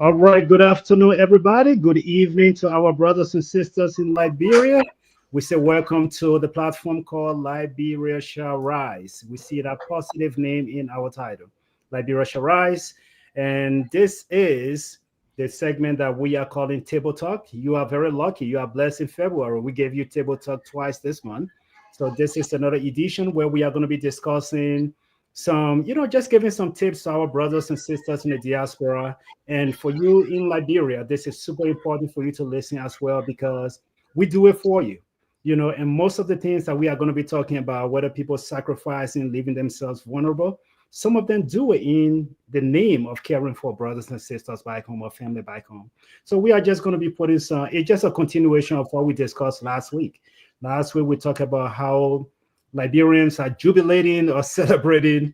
All right, good afternoon, everybody. Good evening to our brothers and sisters in Liberia. We say welcome to the platform called Liberia Shall Rise. We see that positive name in our title, Liberia Shall Rise. And this is the segment that we are calling Table Talk. You are very lucky. You are blessed in February. We gave you Table Talk twice this month. So this is another edition where we are going to be discussing some, just giving some tips to our brothers and sisters in the diaspora, and for you in Liberia, this is super important for you to listen as well because we do it for you. And most of the things that we are going to be talking about, whether people sacrificing, leaving themselves vulnerable, some of them do it in the name of caring for brothers and sisters back home or family back home. So we are just going to be putting some, it's just a continuation of what we discussed last week. Last week, we talked about how Liberians are jubilating or celebrating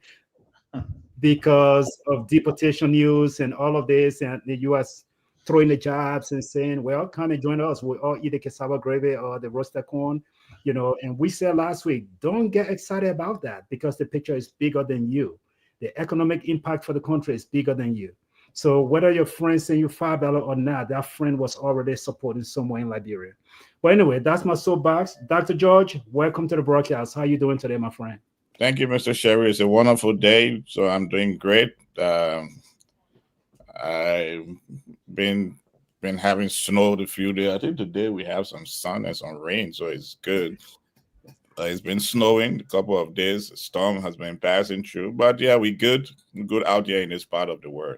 because of deportation news and all of this, and the U.S. throwing the jabs and saying, well, come and join us. We all eat the cassava gravy or the roasted corn, and we said last week, don't get excited about that because the picture is bigger than you. The economic impact for the country is bigger than you. So whether your friend send you $5 or not, that friend was already supporting someone in Liberia. But anyway, that's my soapbox. Dr. George, welcome to the broadcast. How are you doing today, my friend? Thank you, Mr. Sherry. It's a wonderful day, so I'm doing great. I've been having snow a few days. I think today we have some sun and some rain, so it's good. It's been snowing a couple of days. The storm has been passing through, but yeah, we good out here in this part of the world.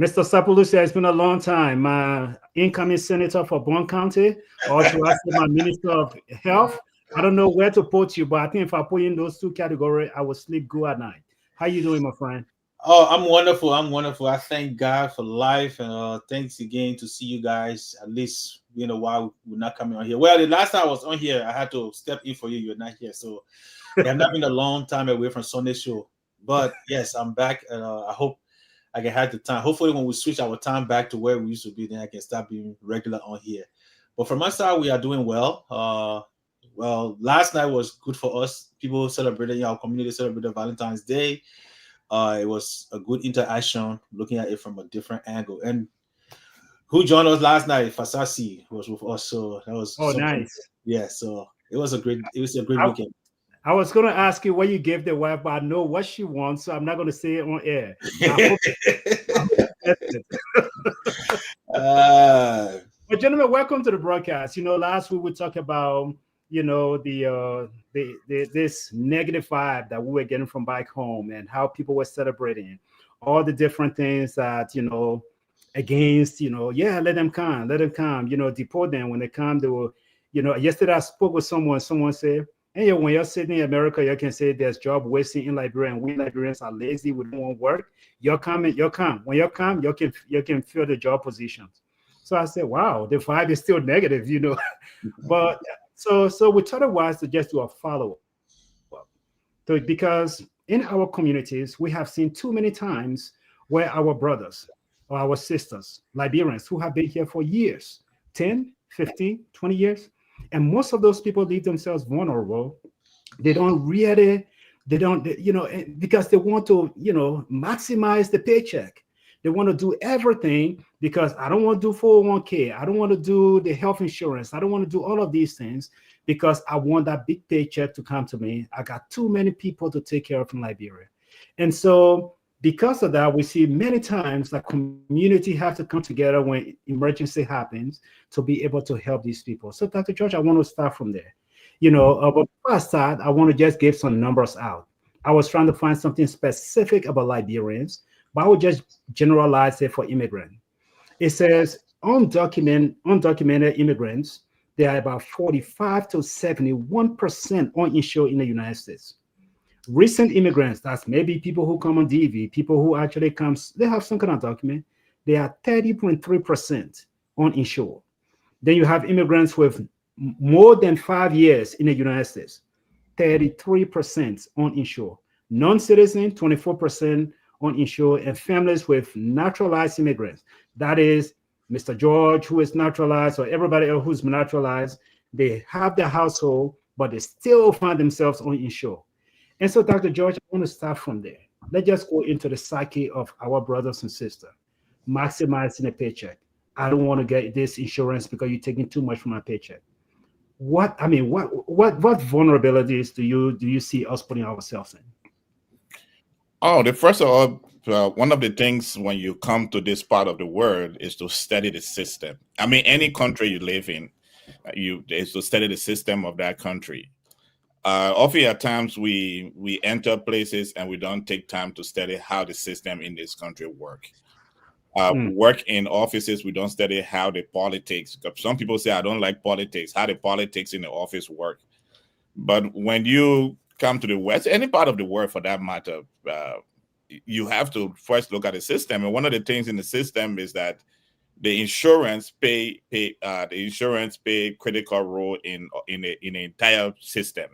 Mr. Sapolusia, it's been a long time. Incoming senator for Bon County, or should I say my minister of health. I don't know where to put you, but I think if I put you in those two categories, I will sleep good at night. How you doing, my friend? Oh, I'm wonderful. I'm wonderful. I thank God for life, and thanks again to see you guys. At least while we're not coming on here. Well, the last time I was on here, I had to step in for you. You're not here, so I've not been a long time away from Sunday show. But yes, I'm back, and I hope I can have the time. Hopefully, when we switch our time back to where we used to be, then I can start being regular on here. But from my side, we are doing well. Well, last night was good for us. People celebrated, our community celebrated Valentine's Day. It was a good interaction, looking at it from a different angle. And who joined us last night? Fasasi was with us, so that was nice. Yeah, so it was a great weekend. I was going to ask you what you gave the wife, but I know what she wants, so I'm not going to say it on air. But gentlemen, welcome to the broadcast. Last week we talked about this negative vibe that we were getting from back home and how people were celebrating all the different things that against let them come, deport them. When they come, they will yesterday I spoke with someone said, hey, when you're sitting in America, you can say there's job wasting in Liberia, and we Liberians are lazy, we don't want work. You're coming. When you come, you can fill the job positions. So I said, wow, the vibe is still negative, but so we thought it was to just do a follow-up. So because in our communities, we have seen too many times where our brothers or our sisters, Liberians who have been here for years, 10, 15, 20 years, and most of those people leave themselves vulnerable. They don't, because they want to, maximize the paycheck. They want to do everything because I don't want to do 401k. I don't want to do the health insurance. I don't want to do all of these things because I want that big paycheck to come to me. I got too many people to take care of in Liberia. And so because of that, we see many times that community have to come together when emergency happens to be able to help these people. So Dr. George, I want to start from there. But before I start, I want to just give some numbers out. I was trying to find something specific about Liberians, but I would just generalize it for immigrants. It says undocumented immigrants, they are about 45 to 71% uninsured in the United States. Recent immigrants, that's maybe people who come on DV, people who actually come, they have some kind of document, they are 30.3% uninsured. Then you have immigrants with more than 5 years in the United States, 33% uninsured. Non-citizen, 24% uninsured, and families with naturalized immigrants. That is Mr. George, who is naturalized, or everybody else who's naturalized. They have their household, but they still find themselves uninsured. And so, Dr. George, I want to start from there. Let's just go into the psyche of our brothers and sisters. maximizing a paycheck. I don't want to get this insurance because you're taking too much from my paycheck. What vulnerabilities do you see us putting ourselves in? Oh, the first of all, one of the things when you come to this part of the world is to study the system. I mean, any country you live in, you is to study the system of that country. Often at times we enter places and we don't take time to study how the system in this country work. Work in offices, we don't study how the politics. Some people say I don't like politics, how the politics in the office work. But when you come to the West, any part of the world for that matter, you have to first look at the system. And one of the things in the system is that the insurance pay critical role in the entire system.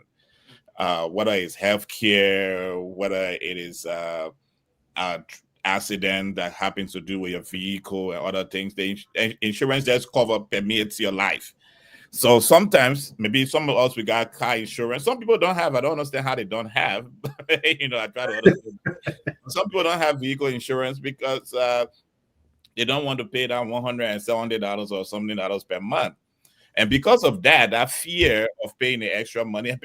Whether it's healthcare, whether it is accident that happens to do with your vehicle and other things, the insurance just permeates your life. So sometimes maybe some of us we got car insurance. Some people don't have. I don't understand how they don't have. I try to understand. Some people don't have vehicle insurance because they don't want to pay down $170 or something per month. And because of that, that fear of paying the extra money,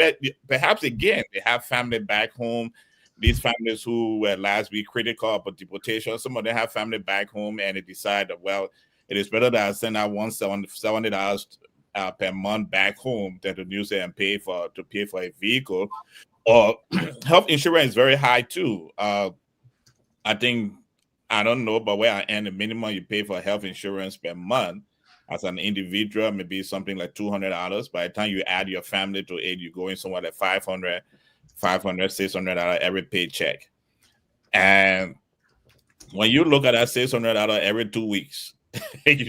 perhaps again, they have family back home. These families who were last week critical of deportation, some of them have family back home and they decide that, well, it is better that I send out $170 per month back home than to use it and pay for a vehicle. Or health insurance is very high too. I think, I don't know, but where I am, the minimum you pay for health insurance per month as an individual, maybe something like $200. By the time you add your family to it, you're going somewhere like $500, $600 every paycheck. And when you look at that $600 every 2 weeks, and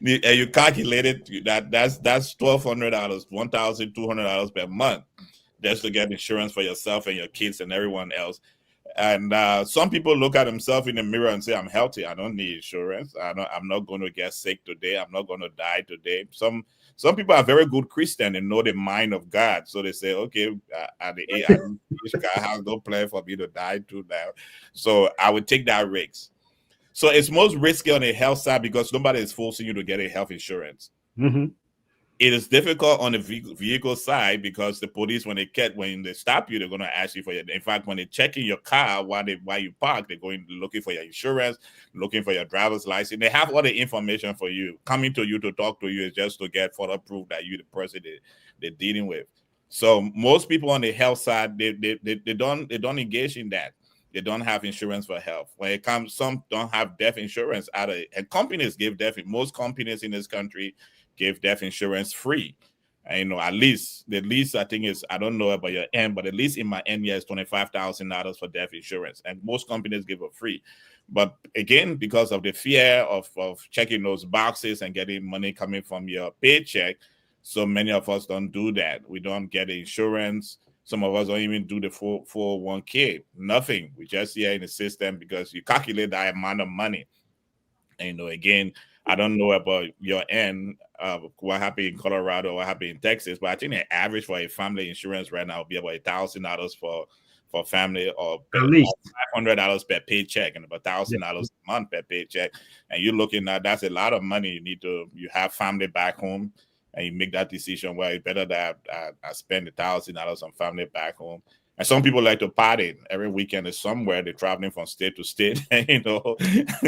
you calculate it, that's $1,200, $1,200 per month just to get insurance for yourself and your kids and everyone else. And some people look at themselves in the mirror and say, I'm healthy, I don't need insurance, I'm not going to get sick today, I'm not going to die today. Some people are very good Christian and know the mind of God, so they say, okay, at the age God has no plan for me to die too now, so I would take that risk. So it's most risky on the health side because nobody is forcing you to get a health insurance. Mm-hmm. It is difficult on the vehicle side because the police, when they stop you, they're going to ask you for your. In fact, when they check in your car while you park, they're going looking for your insurance, looking for your driver's license. They have all the information for you. Coming to you to talk to you is just to get further proof that you're the person they're dealing with. So most people on the health side, they don't engage in that. They don't have insurance for health. When it comes, some don't have death insurance. And companies give death. Most companies in this country give death insurance free. And, at least the least I think is, I don't know about your end, but at least in my end, is $25,000 for death insurance. And most companies give it free. But again, because of the fear of checking those boxes and getting money coming from your paycheck, so many of us don't do that. We don't get insurance. Some of us don't even do the 401k. Nothing. We just here in the system because you calculate that amount of money. And, again, I don't know about your end, what happened in Colorado, what happened in Texas, but I think the average for a family insurance right now will be about $1,000 for family, or at least $500 per paycheck and about $1,000 a month per paycheck. And you're looking at, that's a lot of money. You have family back home, and you make that decision. Well, it's better that I spend $1,000 on family back home. And some people like to party every weekend is somewhere. They're traveling from state to state,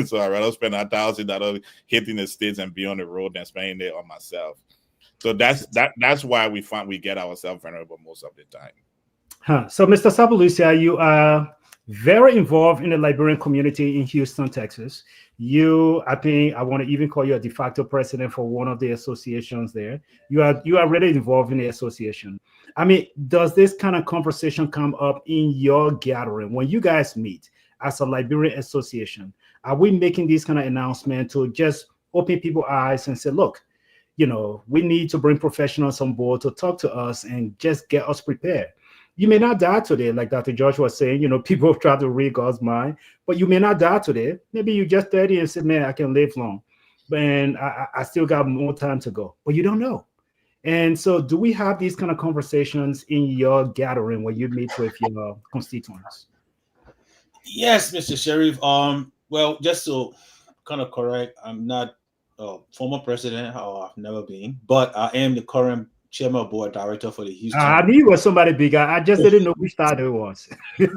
So I'd rather spend $1,000 hitting the states and be on the road than spending it on myself. So that's why we find we get ourselves vulnerable most of the time. So, Mr. Sabalusia, you are very involved in the Liberian community in Houston, Texas. I think I want to even call you a de facto president for one of the associations there. You are really involved in the association. I mean, does this kind of conversation come up in your gathering when you guys meet as a Liberian association? Are we making this kind of announcement to just open people's eyes and say, look, we need to bring professionals on board to talk to us and just get us prepared? You may not die today, like Dr. George was saying. People try to read God's mind, but you may not die today. Maybe you're just 30 and say, man, I can live long, and I still got more time to go. But you don't know. And so do we have these kind of conversations in your gathering when you meet with your constituents? Yes, Mr. Sheriff. Well, just to kind of correct, I'm not a former president, or I've never been, but I am the current chairman of board director for the Houston. I knew you were somebody bigger. I just didn't know which title it was.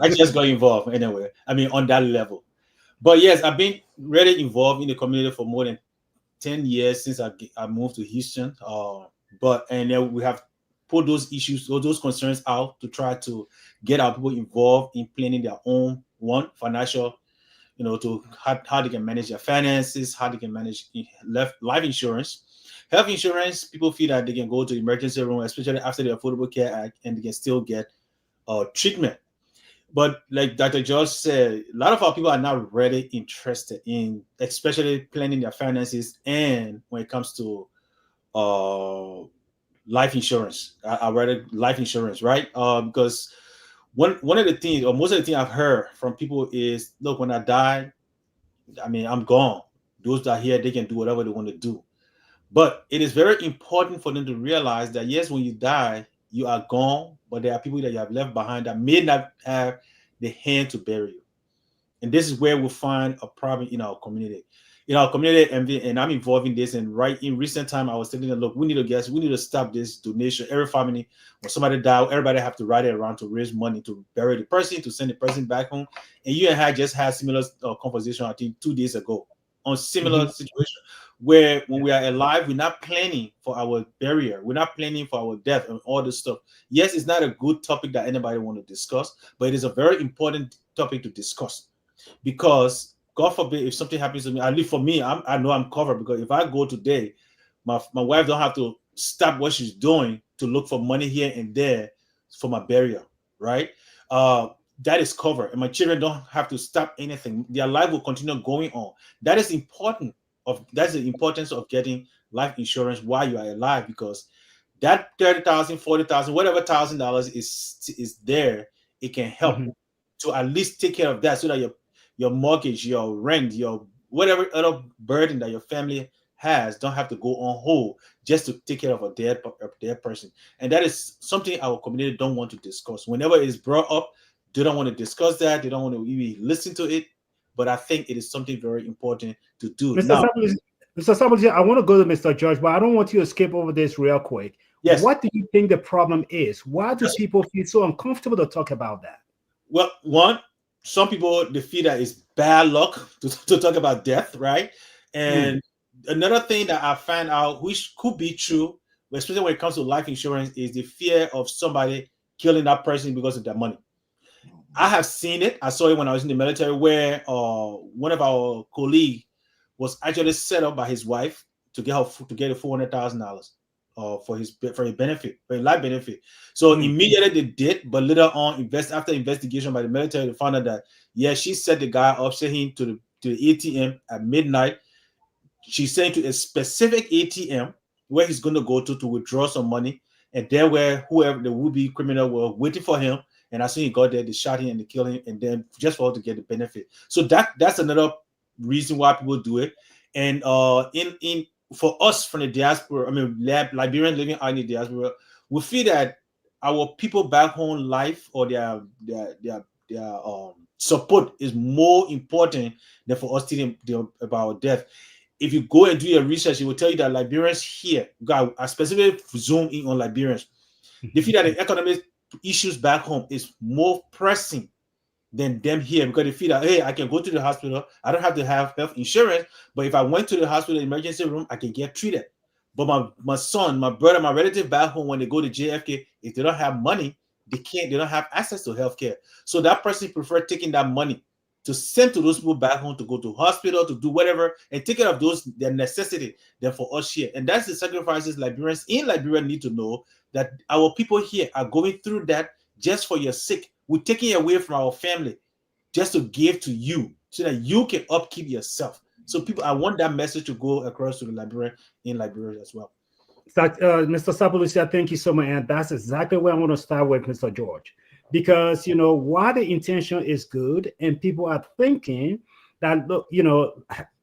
I just got involved anyway. I mean, on that level. But yes, I've been really involved in the community for more than 10 years since I moved to Houston. And then we have put those issues, those concerns out to try to get our people involved in planning their own financial, to how they can manage their finances, how they can manage life insurance. Health insurance, people feel that they can go to the emergency room, especially after the Affordable Care Act, and they can still get treatment. But like Dr. George said, a lot of our people are not really interested in, especially planning their finances, and when it comes to life insurance. I read life insurance, right? Because one of the things, or most of the things I've heard from people is, look, when I die, I mean, I'm gone. Those that are here, they can do whatever they want to do. But it is very important for them to realize that, yes, when you die, you are gone, but there are people that you have left behind that may not have the hand to bury you. And this is where we find a problem in our community. And I'm involved in this. And right in recent time, I was telling them, look, we need to stop this donation. Every family, when somebody dies, everybody have to ride it around to raise money to bury the person, to send the person back home. And you and I just had similar conversation, I think 2 days ago, on similar situation, where when we are alive, we're not planning for our burial, we're not planning for our death and all this stuff. Yes, it's not a good topic that anybody want to discuss, but it is a very important topic to discuss, because God forbid if something happens to me, at least for me, I know I'm covered, because if I go today, my wife don't have to stop what she's doing to look for money here and there for my burial, right? That is covered, and my children don't have to stop anything. Their life will continue going on. That is important. That's the importance of getting life insurance while you are alive, because that $30,000, $40,000, whatever $1,000 is there, it can help to at least take care of that, so that your mortgage, your rent, your whatever other burden that your family has don't have to go on hold just to take care of a dead person. And that is something our community don't want to discuss. Whenever it's brought up, they don't want to discuss that. They don't want to even listen to it. But I think it is something very important to do. Mr. Samuel, I want to go to Mr. George, but I don't want you to skip over this real quick. Yes. What do you think the problem is? Why do people feel so uncomfortable to talk about that? Well, some people, they feel that it's bad luck to talk about death, right? And another thing that I found out, which could be true, especially when it comes to life insurance, is the fear of somebody killing that person because of their money. I have seen it. I saw it when I was in the military, where one of our colleagues was actually set up by his wife to get $400,000 for his benefit, for his life benefit. So immediately they did, but later on, after investigation by the military, they found out that she set the guy up, sent him to the ATM at midnight. She sent him to a specific ATM where he's going to go to withdraw some money, and there where whoever the would-be criminal were waiting for him. And as soon as he got there, they shot him and they killed him, and then just for her to get the benefit. So that's another reason why people do it. And for us from the diaspora, I mean, Liberians living out in the diaspora, we feel that our people back home life, or their support is more important than for us telling about death. If you go and do your research, it will tell you that Liberians here, I specifically zoom in on Liberians, they feel that the economic issues back home is more pressing than them here, because they feel that, hey, I can go to the hospital, I don't have to have health insurance, but if I went to the hospital emergency room, I can get treated. But my son, my brother, my relative back home, when they go to JFK, if they don't have money, they don't have access to healthcare. So that person prefer taking that money to send to those people back home to go to hospital, to do whatever, and take care of their necessity than for us here. And that's the sacrifices Liberians in Liberia need to know, that our people here are going through that just for your sake. We're taking away from our family just to give to you, so that you can upkeep yourself. So I want that message to go across to the Liberian in Liberia as well. Mr. Sapalucia, thank you so much. And that's exactly where I want to start with, Mr. George. Because, while the intention is good and people are thinking that, look,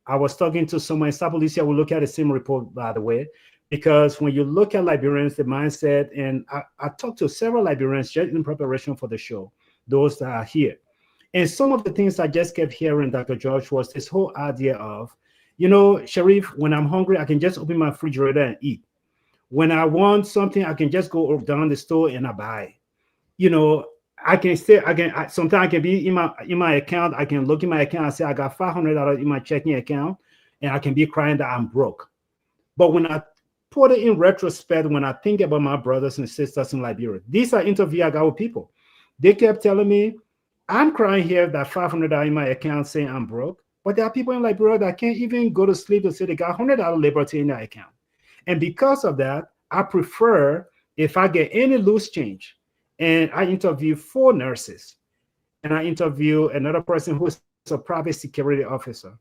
I was talking to someone, Sapalucia will look at the same report, by the way, because when you look at Liberians, the mindset, and I talked to several Liberians just in preparation for the show, those that are here. And some of the things I just kept hearing, Dr. George, was this whole idea of, you know, Sharif, when I'm hungry, I can just open my refrigerator and eat. When I want something, I can just go down the store and I buy. You know, I can still, sometimes I can be in my account. I can look in my account and say I got $500 in my checking account, and I can be crying that I'm broke. But when I put it in retrospect, when I think about my brothers and sisters in Liberia, these are interviews I got with people. They kept telling me, I'm crying here that $500 in my account saying I'm broke. But there are people in Liberia that can't even go to sleep to say they got $100 liberty in their account. And because of that, I prefer if I get any loose change. And I interview 4 nurses, and I interview another person who's a private security officer.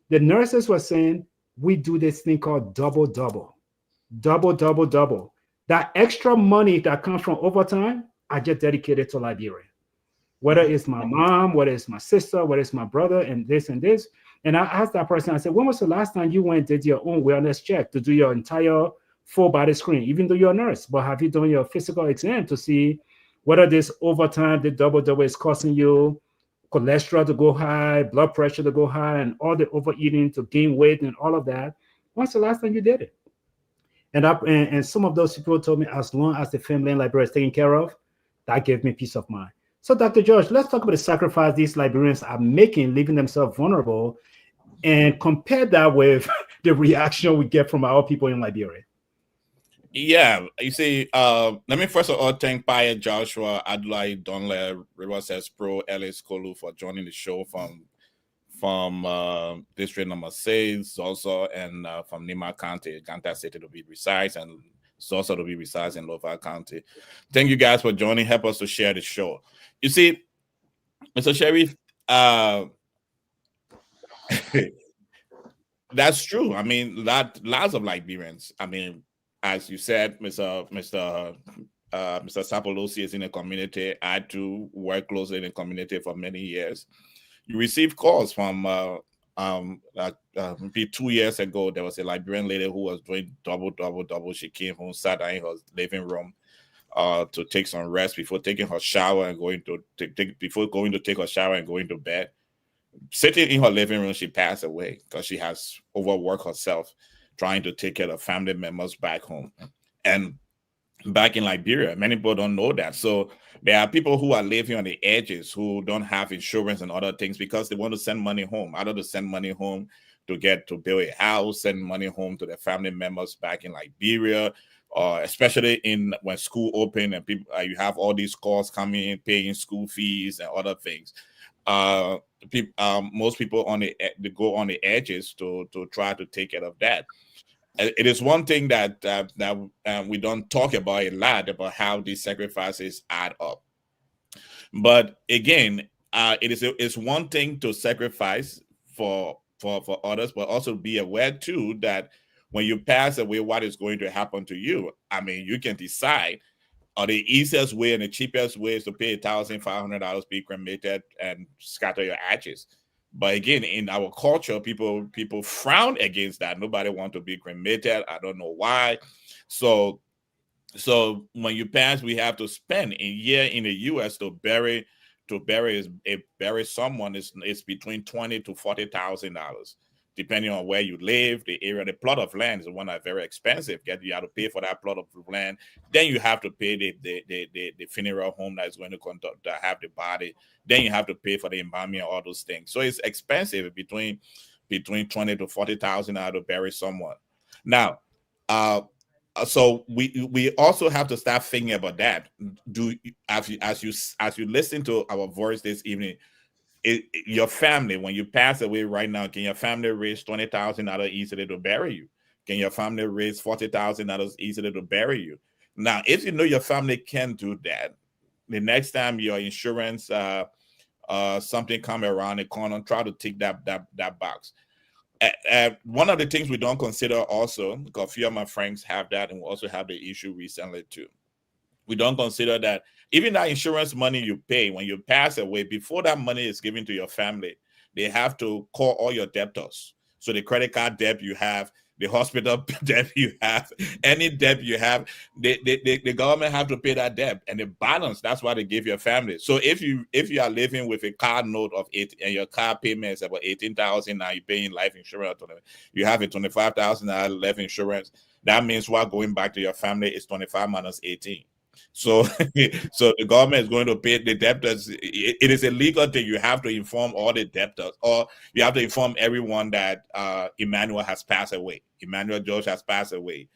The nurses were saying, we do this thing called double, double, double, double, double. That extra money that comes from overtime, I just dedicated to Liberia. Whether it's my mom, whether it's my sister, whether it's my brother, and this and this. And I asked that person, I said, when was the last time you went and did your own wellness check to do your entire full body screen, even though you're a nurse? But have you done your physical exam to see whether this overtime, the double double is causing you cholesterol to go high, blood pressure to go high, and all the overeating to gain weight and all of that? When's the last time you did it? And some of those people told me as long as the family in Liberia is taken care of, that gave me peace of mind. So, Dr. George, let's talk about the sacrifice these Liberians are making, leaving themselves vulnerable, and compare that with the reaction we get from our people in Liberia. Yeah, you see, let me first of all thank Paya Joshua, Adlai Donle, Riverside Pro, Ellis Kolu for joining the show from district number 6 also, and from Nima County, Ganta City to be precise, and also to be precise in Lofa County. Thank you guys for joining. Help us to share the show. You see, Mr. Sheriff, that's true. I mean, lots of Liberians. I mean, as you said, Mr. Sapolosi is in a community. I too work closely in a community for many years. You receive calls from maybe 2 years ago. There was a Liberian lady who was doing double. She came home, sat down in her living room to take some rest before taking her shower and going to take her shower and going to bed. Sitting in her living room, she passed away because she has overworked herself trying to take care of family members back home. And back in Liberia, many people don't know that. So there are people who are living on the edges who don't have insurance and other things because they want to send money home. Either to send money home to build a house, send money home to their family members back in Liberia, especially when school open and people you have all these calls coming in, paying school fees and other things. Most people they go on the edges to try to take care of that. It is one thing that we don't talk about a lot about how these sacrifices add up. But again, it's one thing to sacrifice for others, but also be aware too that when you pass away, what is going to happen to you? I mean, you can decide. Or the easiest way and the cheapest way is to pay $1,500, be cremated, and scatter your ashes. But again, in our culture, people frown against that. Nobody wants to be cremated. I don't know why. So when you pass, we have to spend a year in the U.S. to bury someone is between $20,000 to $40,000. Depending on where you live, the area, the plot of land is one that's very expensive. You have to pay for that plot of land. Then you have to pay the funeral home that's going to have the body. Then you have to pay for the embalming, all those things. So it's expensive between $20,000 to $40,000 to bury someone. Now, so we also have to start thinking about that. As you listen to our voice this evening, your family, when you pass away right now, can your family raise $20,000 easily to bury you? Can your family raise $40,000 easily to bury you? Now, if you know your family can do that, the next time your insurance something come around the corner, try to tick that box. One of the things we don't consider also, because a few of my friends have that, and we also have the issue recently too. We don't consider that even that insurance money you pay when you pass away, before that money is given to your family, they have to call all your debtors. So the credit card debt you have, the hospital debt you have, any debt you have, the government have to pay that debt, and the balance, that's why they give your family. So if you are living with a car note of 8 and your car payment is about 18,000, now you're paying life insurance, you have a 25,000 life insurance, that means what going back to your family is 25 minus 18. So, so the government is going to pay the debtors. It is a legal thing. You have to inform all the debtors, or you have to inform everyone that Emmanuel has passed away. Emmanuel George has passed away,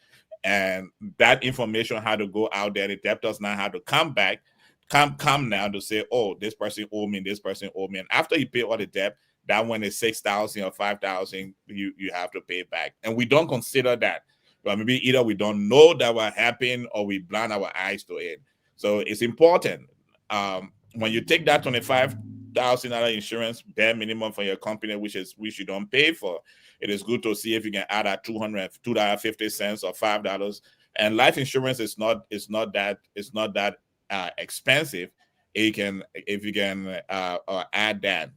and that information had to go out there. The debtors now had to come back, come now to say, oh, this person owe me, this person owe me, and after you pay all the debt, that when it's 6,000 or 5,000, you have to pay back, and we don't consider that. But maybe either we don't know that what happened or we blind our eyes to it. So it's important. When you take that $25,000 insurance bare minimum for your company, which you don't pay for, it is good to see if you can add at $2.50 or $5. And life insurance is not that expensive. If you can add that.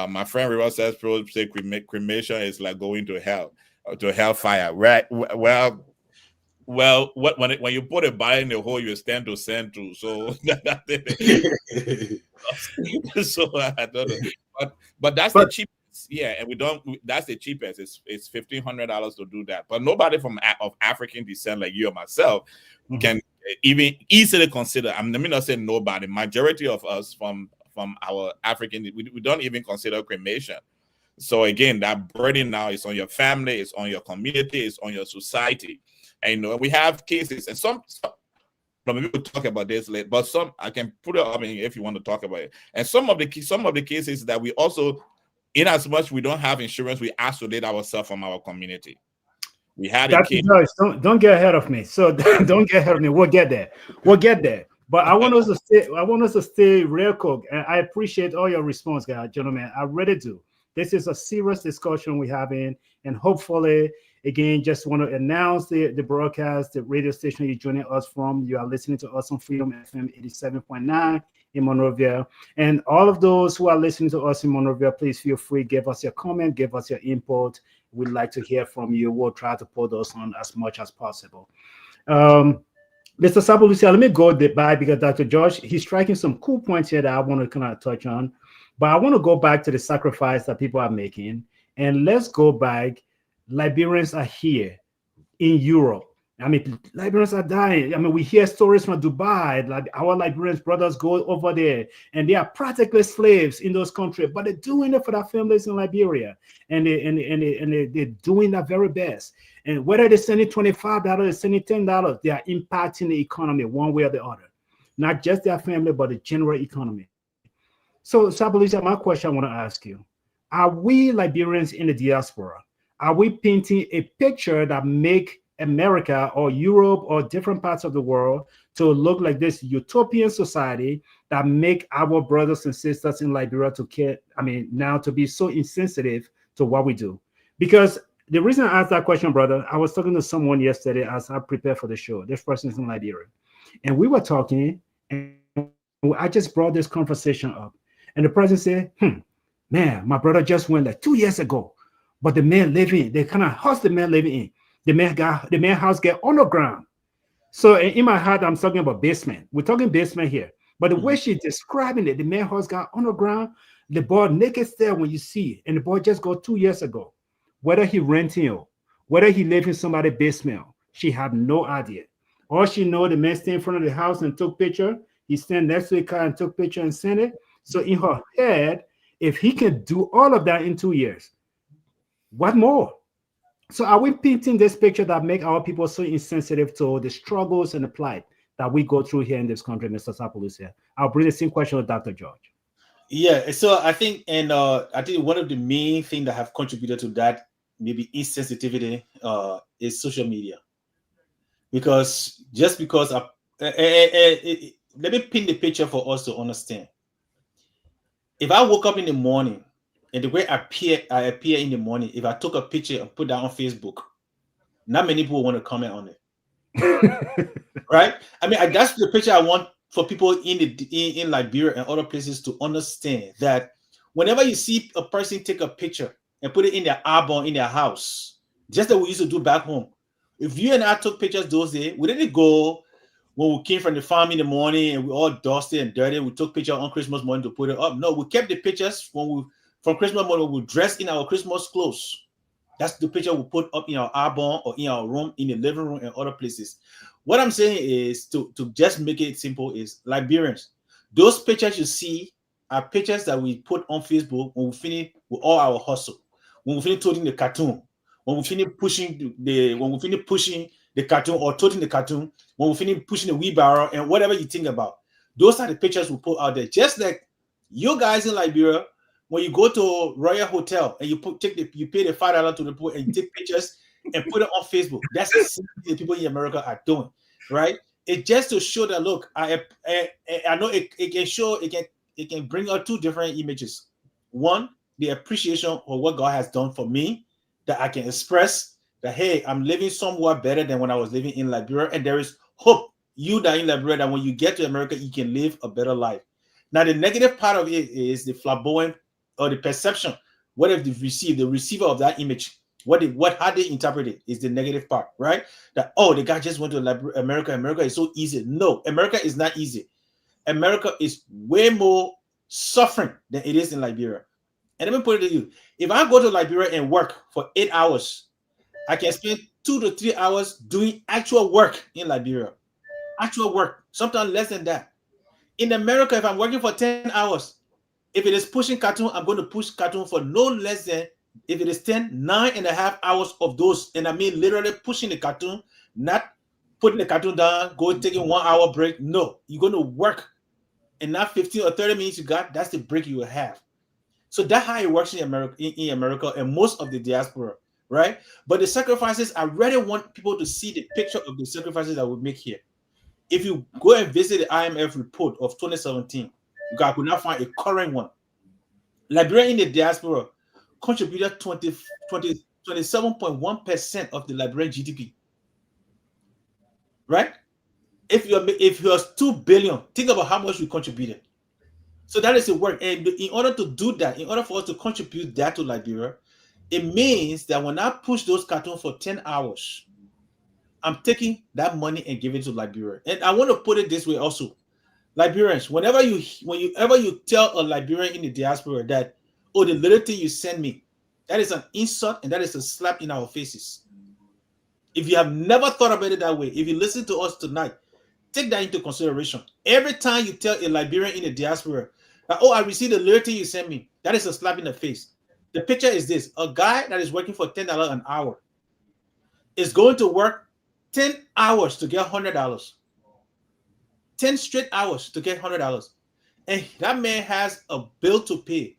My friend River says cremation is like going to hell. To hellfire, right? Well, when you put a body in the hole, you stand to send to. So, so I don't know, but that's the cheapest. Yeah, and we don't. That's the cheapest. It's $1,500 to do that. But nobody of African descent like you or myself can even easily consider. Let me not say nobody. Majority of us from our African, we don't even consider cremation. So again, that burden now is on your family, it's on your community, it's on your society. And we have cases, and some maybe we'll talk about this later, but some I can put it. I mean, if you want to talk about it, and some of the cases that we also, in as much we don't have insurance, we isolate ourselves from our community. We had a case. Don't get ahead of me. So don't get ahead of me. We'll get there. But I want us to stay real quick. And I appreciate all your response, guys, gentlemen. I really do. This is a serious discussion we're having, and hopefully, again, just want to announce the broadcast, the radio station you're joining us from. You are listening to us on Freedom FM 87.9 in Monrovia. And all of those who are listening to us in Monrovia, please feel free, give us your comment, give us your input. We'd like to hear from you. We'll try to put those on as much as possible. Mr. Sabalucia, let me go by because Dr. George, he's striking some cool points here that I want to kind of touch on. But I want to go back to the sacrifice that people are making. And let's go back. Liberians are here in Europe. I mean, Liberians are dying. I mean, we hear stories from Dubai, like our Liberians brothers go over there and they are practically slaves in those countries, but they're doing it for their families in Liberia. And they're doing their very best. And whether they're sending $25, they're sending $10, they are impacting the economy one way or the other. Not just their family, but the general economy. So, Sabalucia, my question I want to ask you, are we Liberians in the diaspora? Are we painting a picture that make America or Europe or different parts of the world to look like this utopian society that make our brothers and sisters in Liberia to care, now to be so insensitive to what we do? Because the reason I asked that question, brother, I was talking to someone yesterday as I prepared for the show. This person is in Liberia. And we were talking, and I just brought this conversation up. And the person said, man, my brother just went like 2 years ago. But the man living, the kind of house the man living in, the man house get underground. So in my heart, I'm talking about basement. We're talking basement here. But the way she's describing it, the man house got underground, the boy naked there when you see it. And the boy just got 2 years ago. Whether he renting or whether he live in somebody's basement, she have no idea. All she know, the man stay in front of the house and took picture. He stand next to the car and took picture and sent it. So in her head, if he can do all of that in 2 years, what more? So are we painting this picture that make our people so insensitive to the struggles and the plight that we go through here in this country, Mr. Sabalucia? I'll bring the same question to Dr. George. Yeah, so I think, I think one of the main things that have contributed to that maybe insensitivity is social media. Because just because let me paint the picture for us to understand. If I woke up in the morning and the way I appear in the morning, if I took a picture and put that on Facebook, not many people want to comment on it. Right? That's the picture I want for people in Liberia and other places to understand that whenever you see a person take a picture and put it in their album in their house, just that we used to do back home. If you and I took pictures those days, we didn't go when we came from the farm in the morning and we all dusty and dirty. We took pictures on Christmas morning to put it up. No, we kept the pictures from Christmas morning. We dressed in our Christmas clothes. That's the picture we put up in our album or in our room, in the living room, and other places. What I'm saying is to just make it simple is Liberians. Those pictures you see are pictures that we put on Facebook when we finish with all our hustle. When we finish toting the cartoon, when we finish pushing the cartoon or toting the cartoon, when we finish pushing the wheelbarrow and whatever you think about. Those are the pictures we put out there. Just like you guys in Liberia, when you go to Royal Hotel and you pay the $5 to the pool and you take pictures and put it on Facebook. That's the same thing people in America are doing, right? It's just to show that look, I know it can bring out two different images. One, the appreciation of what God has done for me, that I can express that hey, I'm living somewhat better than when I was living in Liberia, and there is hope. You that in Liberia, that when you get to America, you can live a better life. Now, the negative part of it is the flamboyant or the perception. What if the receiver of that image, how they interpret it is the negative part, right? That the guy just went to America. America is so easy. No, America is not easy. America is way more suffering than it is in Liberia. And let me put it to you: if I go to Liberia and work for 8 hours, I can spend 2 to 3 hours doing actual work in Liberia. Actual work, sometimes less than that. In America, if I'm working for 10 hours, if it is pushing cartoon, I'm going to push cartoon for no less than, if it is 9.5 hours of those. And I mean literally pushing the cartoon, not putting the cartoon down, taking 1 hour break. No, you're going to work. And not 15 or 30 minutes you got, that's the break you will have. So that's how it works in America and most of the diaspora, right? But the sacrifices, I really want people to see the picture of the sacrifices that we make here. If you go and visit the IMF report of 2017, I could not find a current one. Liberia in the diaspora contributed 27.1% of the Liberian GDP. Right? If it was 2 billion, think about how much we contributed. So that is the work. And in order to do that, in order for us to contribute that to Liberia, it means that when I push those cartoons for 10 hours, I'm taking that money and giving it to Liberia. And I want to put it this way also. Liberians, whenever you tell a Liberian in the diaspora that, the little thing you send me, that is an insult and that is a slap in our faces. If you have never thought about it that way, if you listen to us tonight, take that into consideration. Every time you tell a Liberian in the diaspora that, I received the little thing you sent me, that is a slap in the face. The picture is this: a guy that is working for $10 an hour is going to work 10 hours to get $100. 10 straight hours to get $100. And that man has a bill to pay.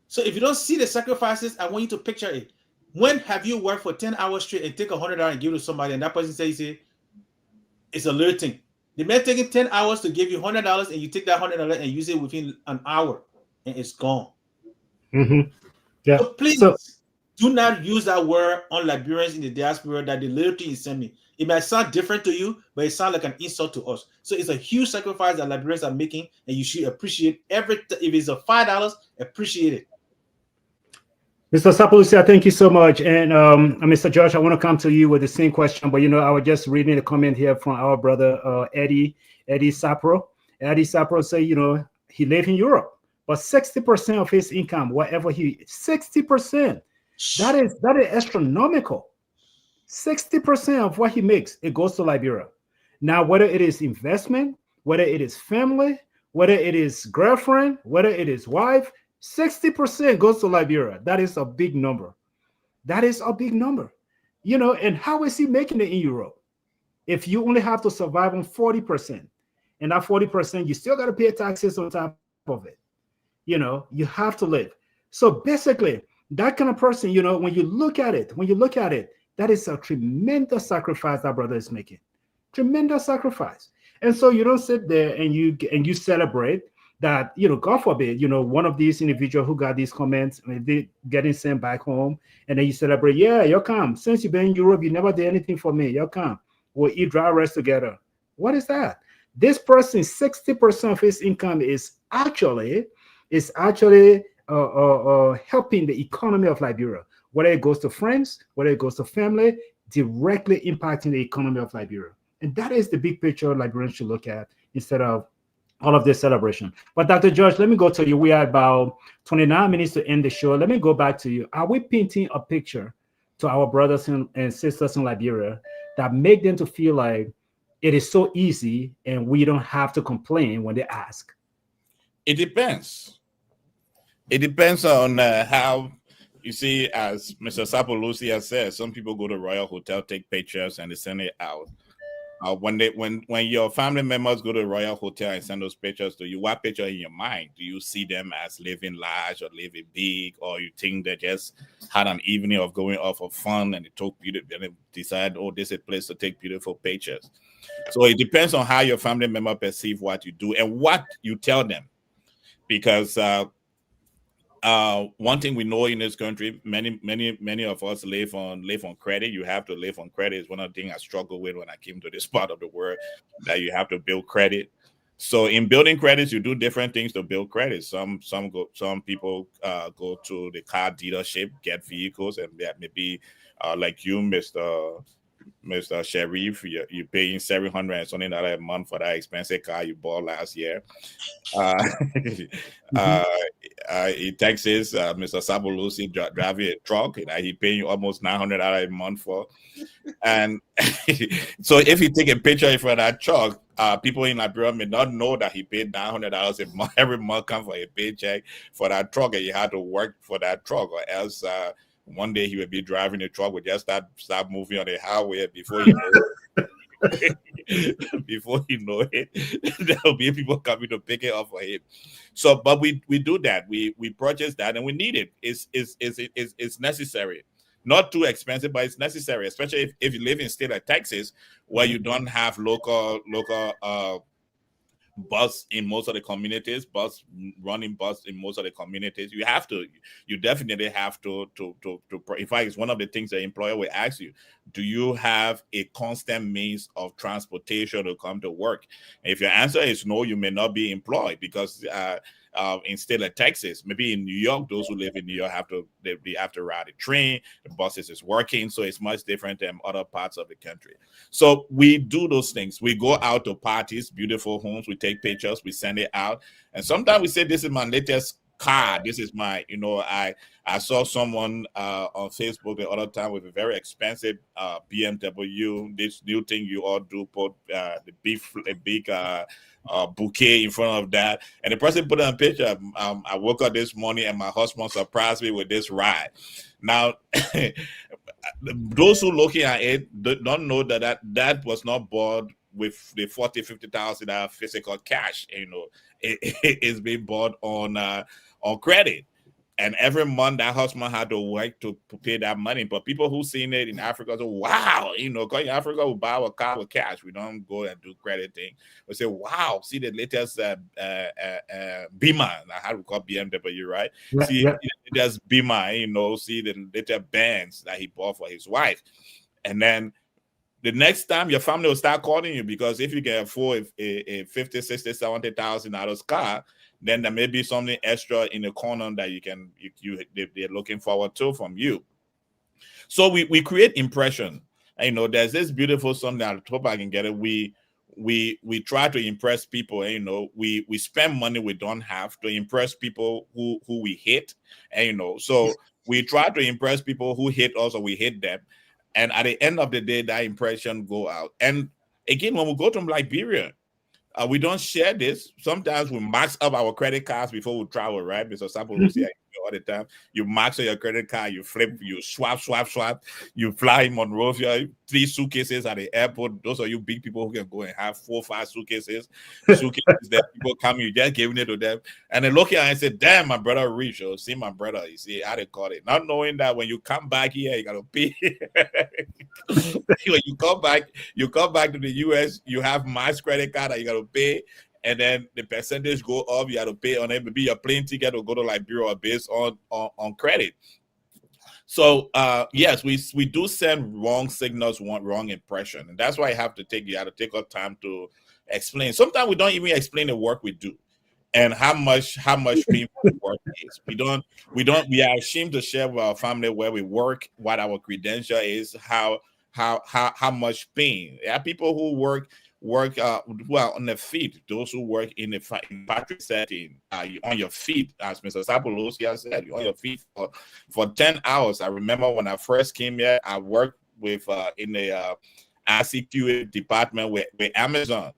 So if you don't see the sacrifices, I want you to picture it. When have you worked for 10 hours straight and take $100 and give it to somebody, and that person says it's a little thing? The man taking 10 hours to give you $100, and you take that $100 and use it within an hour, and it's gone. Mm-hmm. Yeah. So please do not use that word on Liberians in the diaspora that the little thing you send me. It might sound different to you, but it sounds like an insult to us. So it's a huge sacrifice that Liberians are making, and you should appreciate if it's a $5, appreciate it. Mr. Sapalusia, thank you so much. And Mr. Josh, I want to come to you with the same question, but I was just reading a comment here from our brother Eddie Sapro. Eddie Sapro say, he lives in Europe, but 60% of his income, 60%, that is astronomical. 60% of what he makes, it goes to Liberia. Now, whether it is investment, whether it is family, whether it is girlfriend, whether it is wife, 60% goes to Liberia. That is a big number. That is a big number. And how is he making it in Europe? If you only have to survive on 40%, and that 40%, you still got to pay taxes on top of it. You have to live. So basically, that kind of person, when you look at it, that is a tremendous sacrifice that brother is making. Tremendous sacrifice. And so you don't sit there and you celebrate that, God forbid, one of these individuals who got these comments, they getting sent back home, and then you celebrate, yeah, you'll come. Since you've been in Europe, you never did anything for me. You'll come. We'll eat dry rice together. What is that? This person, 60% of his income is actually helping the economy of Liberia. whether it goes to friends, whether it goes to family, directly impacting the economy of Liberia. And that is the big picture Liberians should look at instead of all of this celebration. But Dr. George, let me go to you. We are about 29 minutes to end the show. Let me go back to you. Are we painting a picture to our brothers and sisters in Liberia that make them to feel like it is so easy and we don't have to complain when they ask? It depends. It depends on how, you see, as Mr. Sapolusi has said, some people go to Royal Hotel, take pictures, and they send it out. When your family members go to the Royal Hotel and send those pictures to you, what picture in your mind? Do you see them as living large or living big, or you think they just had an evening of going off for fun and they decide, oh, this is a place to take beautiful pictures? So it depends on how your family member perceive what you do and what you tell them, because one thing we know in this country, many of us live on credit. You have to live on credit. It's one of the things I struggled with when I came to this part of the world, that you have to build credit. So in building credits, you do different things to build credit. Some people go to the car dealership, get vehicles, and maybe like you, Mr. Sharif, you're paying $700 and something a month for that expensive car you bought last year. In Texas, Mr. Sabolusi driving a truck, and he paying almost $900 a month for. And so if you take a picture for that truck, people in Liberia may not know that he paid $900 a month every month come for a paycheck for that truck, and you had to work for that truck, or else one day he would be driving a truck with just start moving on the highway before you know it. Before you know it, there'll be people coming to pick it up for him. So, but we do that. We purchase that, and we need it. It's necessary. Not too expensive, but it's necessary, especially if you live in a state like Texas, where you don't have local bus in most of the communities, running bus in most of the communities. You definitely have to in fact, it's one of the things the employer will ask you: do you have a constant means of transportation to come to work? And if your answer is no, you may not be employed, because in state like Texas, maybe in New York, those who live in New York have to ride a train. The buses is working, so it's much different than other parts of the country. So we do those things. We go out to parties, beautiful homes. We take pictures, we send it out, and sometimes we say, "This is my latest car. This is my," I saw someone on Facebook the other time with a very expensive BMW. This new thing you all do, put a big bouquet in front of that, and the person put on a picture. I woke up this morning and my husband surprised me with this ride. Now, those who looking at it don't know that was not bought with the $40,000-$50,000 physical cash. It's being bought on credit. And every month that husband had to work to pay that money. But people who seen it in Africa say, wow, because in Africa we buy a car with cash. We don't go and do credit thing. We say, wow, see the latest Beamer. I had to call BMW, right? See the latest Beamer, see the latest Benz that he bought for his wife. And then the next time your family will start calling you, because if you can afford a $50,000, $60,000, $70,000 car, then there may be something extra in the corner that they're looking forward to from you. So we create impression. There's this beautiful song that I hope I can get it. We try to impress people. We spend money we don't have to impress people who we hate. So we try to impress people who hate us or we hate them. And at the end of the day, that impression go out. And again, when we go to Liberia, we don't share this. Sometimes we max up our credit cards before we travel, right? Mr. Sample will say all the time. You max up your credit card, you flip, you swap. You fly in Monrovia, 3 suitcases at the airport. Those are you big people who can go and have 4 or 5 suitcases. That people come, you just giving it to them. And they look at it and say, damn, my brother rich. Or see my brother, you see how they call it. Not knowing that when you come back here, you got to pay. When you come back to the US, you have mass credit card that you got to pay. And then the percentage go up, you have to pay on it. Maybe your plane ticket will go to Liberia based on credit. So yes, we do send wrong signals, wrong impression. And that's why you have to take our time to explain. Sometimes we don't even explain the work we do. and how much painful work is. We are ashamed to share with our family where we work, what our credential is, how much pain. There are people who work who are on their feet. Those who work in the factory setting, you on your feet, as Mr. Sapolosia said, you're on your feet for 10 hours. I remember when I first came here, I worked with in the ICQA department with Amazon.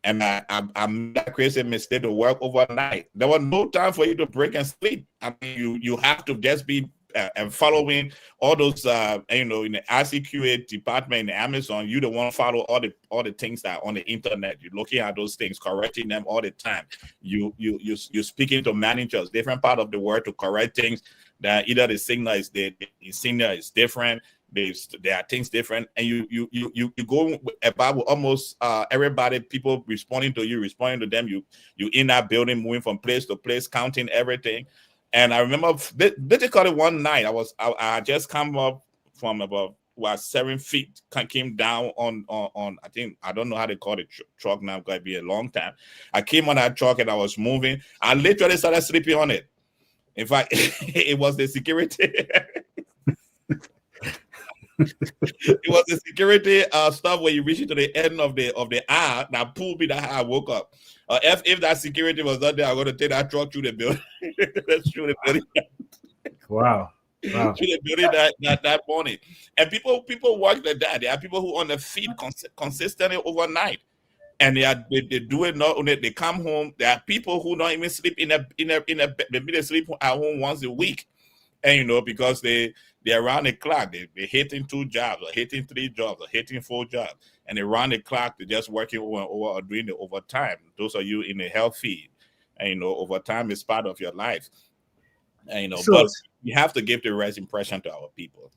And I made that crazy mistake to work overnight. There was no time for you to break and sleep. I mean, you have to just be and following all those, in the ICQA department in Amazon. You don't want to follow all the things that are on the internet. You're looking at those things, correcting them all the time. You're speaking to managers, different part of the world, to correct things that either the signal is different. There are things different, and you go about with almost everybody, people responding to you, responding to them. You in that building, moving from place to place, counting everything. And I remember basically one night I just come up from about 7 feet, came down on I don't know how they call it, truck now, going to be a long time. I came on that truck and I was moving. I literally started sleeping on it. In fact, it was the security. It was the security stuff where you reach it to the end of the hour that pulled me, that I woke up. If that security was not there, I'm going to take that truck through the building. Through the building. Wow. Through the building that morning. And people work like that. There are people who on the feet consistently overnight. And they do it not only they come home. There are people who don't even sleep in a maybe they sleep at home once a week. And because they're around the clock, they're hitting 2 jobs or hitting 3 jobs or hitting 4 jobs, and they're around the clock, they're just working over or doing the overtime. Those are you in the health field, and overtime is part of your life. And but you have to give the right impression to our people.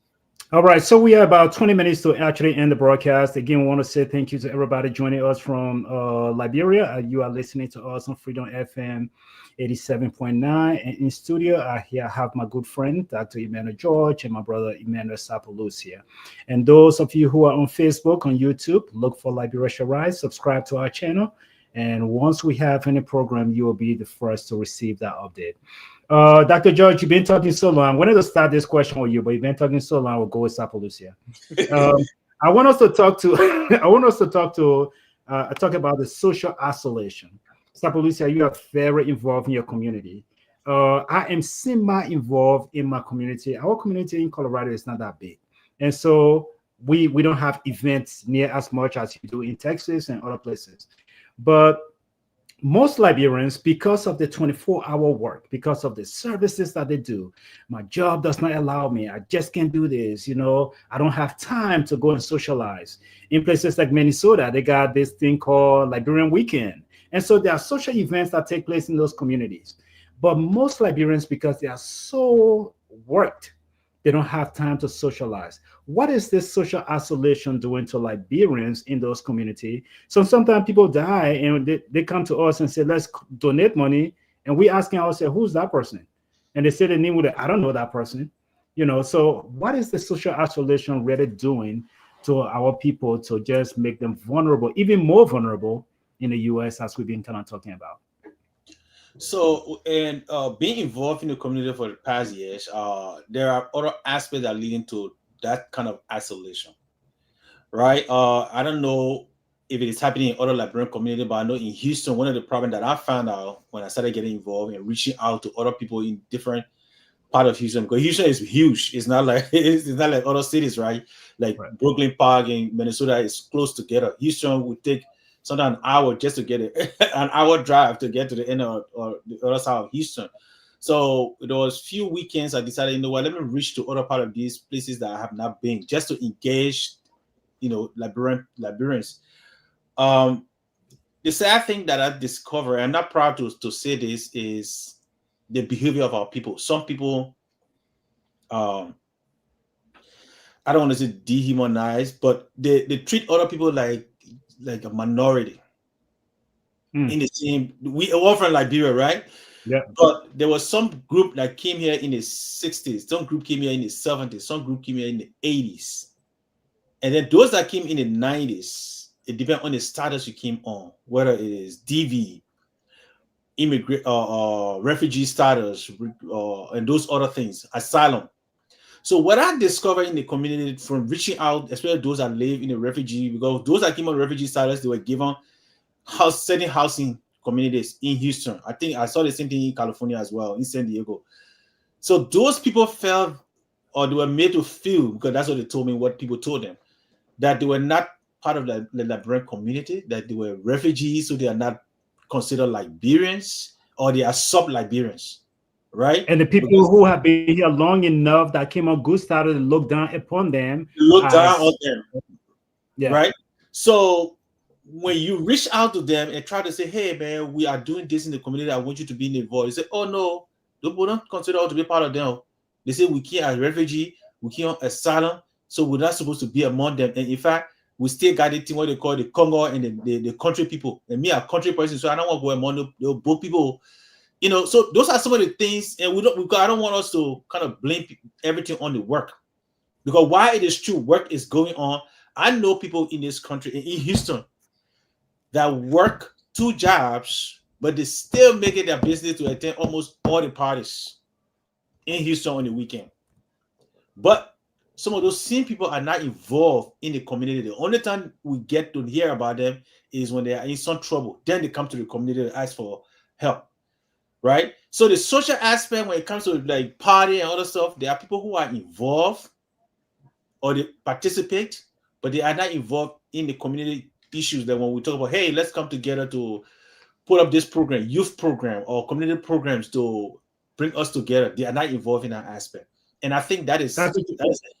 All right, so we have about 20 minutes to actually end the broadcast. Again, we want to say thank you to everybody joining us from Liberia. You are listening to us on Freedom FM 87.9. And in studio, I have my good friend, Dr. Emmanuel George, and my brother, Emmanuel Sapolucia. And those of you who are on Facebook, on YouTube, look for Liberia Shall Rise, subscribe to our channel. And once we have any program, you will be the first to receive that update. Dr. George, you've been talking so long. I wanted to start this question with you, but you've been talking so long. We'll go with Sapolucia. I want us to talk about the social isolation. Sapolucia, you are very involved in your community. I am semi-involved in my community. Our community in Colorado is not that big, and so we don't have events near as much as you do in Texas and other places. But most Liberians, because of the 24-hour work, because of the services that they do, my job does not allow me. I just can't do this. I don't have time to go and socialize. In places like Minnesota, they got this thing called Liberian Weekend. And so there are social events that take place in those communities. But most Liberians, because they are so worked, they don't have time to socialize. What is this social isolation doing to Liberians in those communities? So sometimes people die and they come to us and say, let's donate money. And we asking ourselves, who's that person? And they say the name with it. I don't know that person. So what is the social isolation really doing to our people to just make them vulnerable, even more vulnerable in the US, as we've been kind of talking about? So, and being involved in the community for the past years, there are other aspects that are leading to that kind of isolation, right? I don't know if it is happening in other Liberian community, but I know in Houston, one of the problems that I found out when I started getting involved and reaching out to other people in different part of Houston, because Houston is huge. It's not like other cities, right? Like Brooklyn Park in Minnesota is close together. Houston would take sometimes an hour just to get it, an hour drive to get to the end or the other side of Houston. So there was few weekends I decided, let me reach to other part of these places that I have not been, just to engage, Liberians. The sad thing that I discovered, I'm not proud to say this, is the behavior of our people. Some people, I don't want to say dehumanized, but they treat other people like a minority. In the same, we are from Liberia, right? Yeah. But there was some group that came here in the 60s, some group came here in the 70s, some group came here in the 80s. And then those that came in the 90s, it depends on the status you came on, whether it is DV, immigrant refugee status and those other things, asylum. So what I discovered in the community from reaching out, especially those that live in a refugee, because those that came on refugee status, they were given certain housing communities in Houston. I think I saw the same thing in California as well, in San Diego. So those people felt, or they were made to feel, because that's what they told me, what people told them, that they were not part of the Liberian community, that they were refugees, so they are not considered Liberians, or they are sub-Liberians, right? And the people Because who have been here long enough that came on good started to look down upon them they look down on as them, yeah. right? So when you reach out to them and try to say, hey man, we are doing this in the community, I want you to be involved. They say, oh no, we don't consider us to be part of them. They say we came as refugee, we came on asylum, so we're not supposed to be among them. And in fact, we still got the thing what they call the Congo and the country people. And me, a country person, so I don't want to go among the both people. You know, so those are some of the things, and I don't want us to kind of blame everything on the work, because while it is true, work is going on. I know people in this country, in Houston, that work 2 jobs, but they still make it their business to attend almost all the parties in Houston on the weekend. But some of those same people are not involved in the community. The only time we get to hear about them is when they are in some trouble. Then they come to the community to ask for help, right? So the social aspect, when it comes to like party and other stuff, there are people who are involved or they participate, but they are not involved in the community issues. That when we talk about, hey, let's come together to put up this program, youth program or community programs to bring us together, they are not involved in that aspect. And I think that is a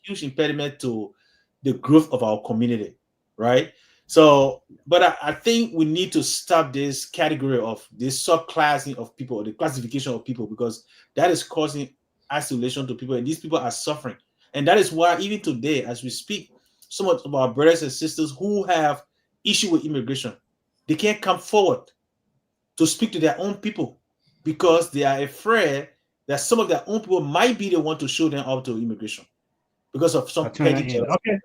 huge impediment to the growth of our community, right? So, but I think we need to stop this category of this subclassing of people, or the classification of people, because that is causing isolation to people, and these people are suffering. And that is why even today, as we speak, some of our brothers and sisters who have issue with immigration, they can't come forward to speak to their own people because they are afraid that some of their own people might be the one to show them up to immigration because of some petty jealousy. Okay.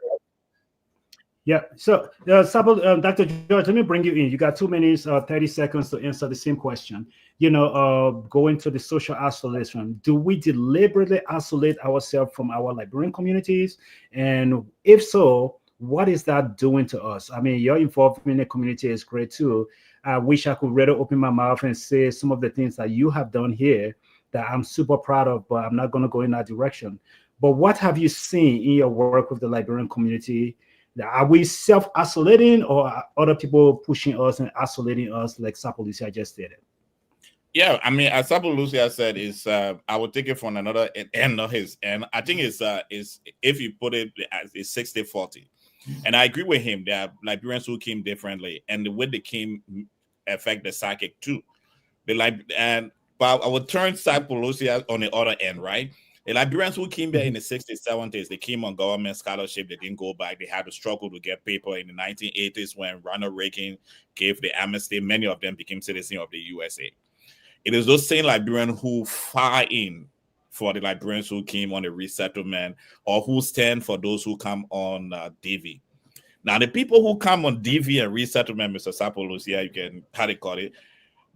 Yeah. So, Dr. George, let me bring you in. You got 2 minutes, 30 seconds to answer the same question. Going to the social isolation. Do we deliberately isolate ourselves from our Liberian communities? And if so, what is that doing to us? I mean, your involvement in the community is great too. I wish I could really open my mouth and say some of the things that you have done here that I'm super proud of, but I'm not going to go in that direction. But what have you seen in your work with the Liberian community? Are we self-isolating, or are other people pushing us and isolating us like Sapo Lucia just stated? Yeah, I mean, as Sapo Lucia said, is I would take it from another end of his end. I think it's if you put it as it's 60-40. And I agree with him. There are Liberians who came differently, and the way they came affect the psychic too. But I would turn Sapo Lucia on the other end, right? The Liberians who came there in the 60s, 70s, they came on government scholarship. They didn't go back. They had to struggle to get paper in the 1980s when Ronald Reagan gave the amnesty. Many of them became citizens of the USA. It is those same Liberians who fire in for the Liberians who came on the resettlement, or who stand for those who come on DV. Now, the people who come on DV and resettlement, Mr. Sapo Lucia, you can how they call it.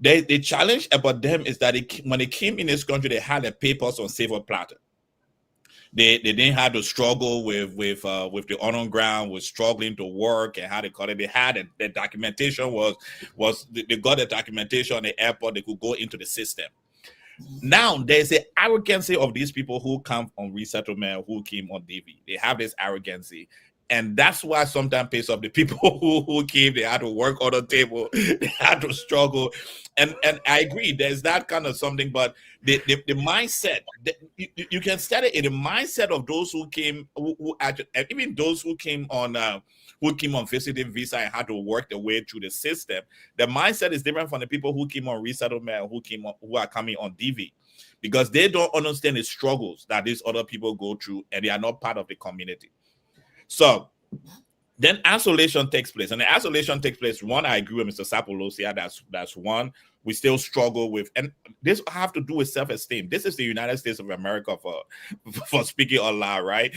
The challenge about them is that when they came in this country, they had their papers on silver platter. They didn't have to struggle with the on-ground, with struggling to work and how they call it. They had the documentation they got the documentation on the airport. They could go into the system. Now there's the arrogancy of these people who come on resettlement, who came on DV. They have this arrogancy. And that's why sometimes pays off the people who came, they had to work on the table, they had to struggle. And I agree, there's that kind of something, but the mindset, you can study in the mindset of those who came, who actually, even those who came on visiting visa and had to work their way through the system. The mindset is different from the people who came on resettlement, who are coming on DV, because they don't understand the struggles that these other people go through, and they are not part of the community. So then isolation takes place. And the isolation takes place. One, I agree with Mr. Sapo Lucia. That's one. We still struggle with, and this have to do with self-esteem. This is the United States of America for speaking Allah, right?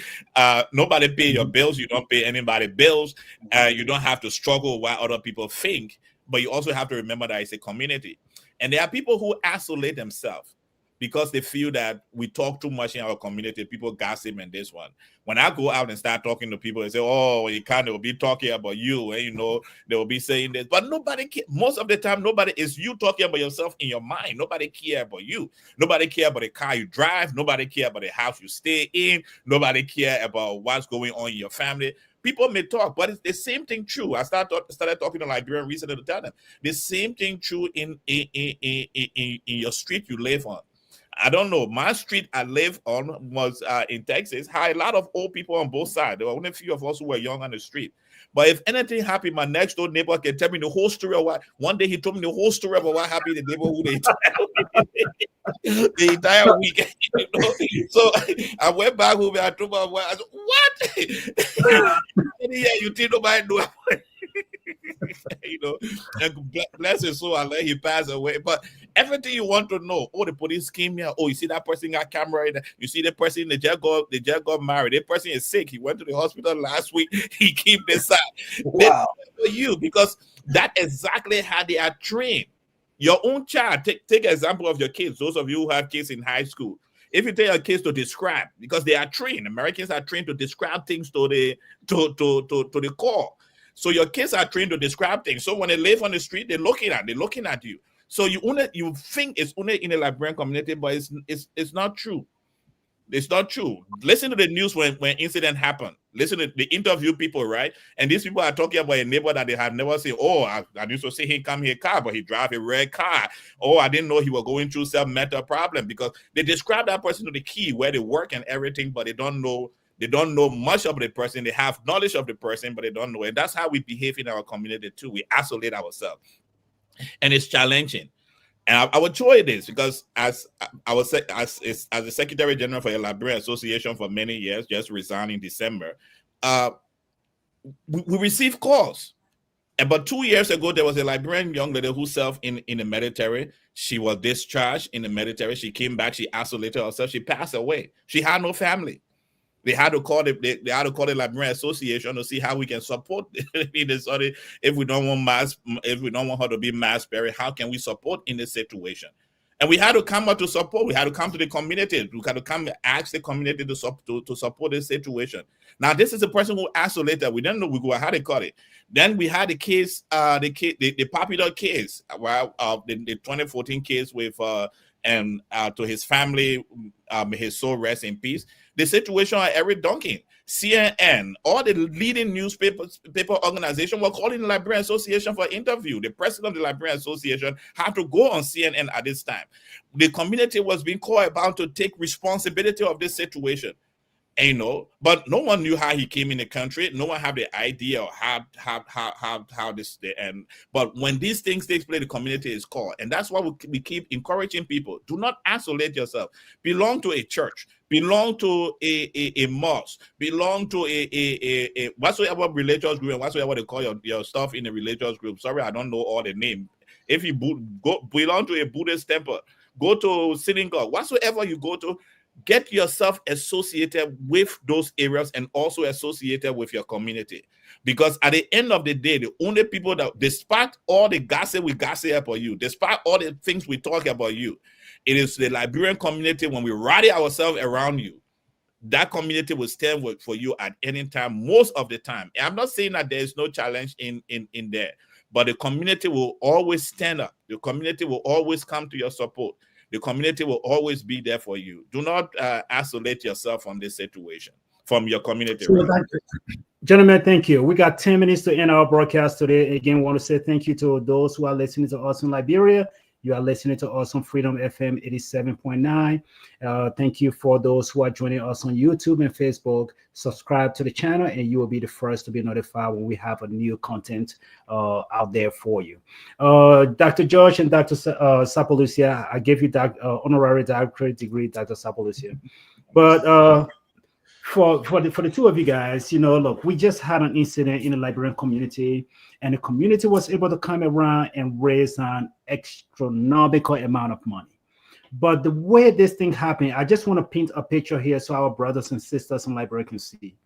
Nobody pay your bills. You don't pay anybody bills. You don't have to struggle with what other people think, but you also have to remember that it's a community. And there are people who isolate themselves because they feel that we talk too much in our community. People gossip and this one. When I go out and start talking to people, they say, oh, you can't, they'll be talking about you. And, you know, they will be saying this. But nobody, most of the time, nobody is you talking about yourself in your mind. Nobody care about you. Nobody care about the car you drive. Nobody care about the house you stay in. Nobody care about what's going on in your family. People may talk, but it's the same thing true. I started talking to Liberian recently to tell them the same thing true in your street you live on. I don't know. My street I live on was in Texas. Had a lot of old people on both sides. There were only a few of us who were young on the street. But if anything happened, my next door neighbor can tell me the whole story of what. One day he told me the whole story about what happened in the neighborhood the entire weekend. You know? So I went back home and I told my wife, I said, what? Yeah, you think nobody knew. You know, and bless his soul, I let him pass away. But everything you want to know, oh, the police came here. Oh, you see that person got camera in there. You see the person, the jail got married. That person is sick. He went to the hospital last week. He keep this out. Wow. For you, because that's exactly how they are trained. Your own child, take an example of your kids. Those of you who have kids in high school. If you tell your kids to describe, because they are trained, Americans are trained to describe things to the core. So your kids are trained to describe things. So when they live on the street, they're looking at you. So you think it's only in the Liberian community, but it's not true. It's not true. Listen to the news when incident happened. Listen to the interview people, right? And these people are talking about a neighbor that they have never seen. Oh, I used to see him come here car, but he drive a red car. Oh, I didn't know he was going through some mental problem, because they describe that person to the key where they work and everything, but they don't know much of the person. They have knowledge of the person, but they don't know. And that's how we behave in our community too. We isolate ourselves. And it's challenging. And I would show you this, because as the Secretary General for the Liberian Association for many years, just resigned in December, we received calls. About 2 years ago, there was a Liberian young lady who served in the military. She was discharged in the military. She came back. She isolated herself. She passed away. She had no family. They had to call the Liberian Association to see how we can support this. If we don't want her to be mass buried, how can we support in this situation? And we had to come out to support. We had to come to the community. We had to come and ask the community to support this situation. Now, this is a person who isolated. We didn't know how they call it. Then we had the case, the popular case, the 2014 case with to his family, his soul rest in peace. The situation at Eric Duncan, CNN, all the leading paper organization were calling the Liberian Association for interview. The president of the Liberian Association had to go on CNN at this time. The community was being called about to take responsibility of this situation. But no one knew how he came in the country. No one had the idea of how this end. But when these things take place, the community is called, and that's why we keep encouraging people: do not isolate yourself. Belong to a church. Belong to a mosque. Belong to a whatsoever religious group, and whatsoever they call your stuff in a religious group. Sorry, I don't know all the name. If you belong to a Buddhist temple, go to synagogue. Whatsoever you go to, get yourself associated with those areas and also associated with your community. Because at the end of the day, the only people that, despite all the gossip we gossip about you, despite all the things we talk about you, it is the Liberian community. When we rally ourselves around you, that community will stand for you at any time, most of the time. And I'm not saying that there is no challenge in there, but the community will always stand up. The community will always come to your support. The community will always be there for you. Do not isolate yourself from this situation, from your community. So, gentlemen, thank you. We got 10 minutes to end our broadcast today. Again, want to say thank you to those who are listening to us in Liberia. You are listening to us on Freedom FM 87.9. Thank you for those who are joining us on YouTube and Facebook. Subscribe to the channel, and you will be the first to be notified when we have a new content out there for you. Dr. George and Dr. Sapalucia, I gave you that honorary doctorate degree, Dr. Sapalucia. But for the two of you guys, look, we just had an incident in the Liberian community, and the community was able to come around and raise an astronomical amount of money. But the way this thing happened, I just want to paint a picture here so our brothers and sisters in Liberia can see.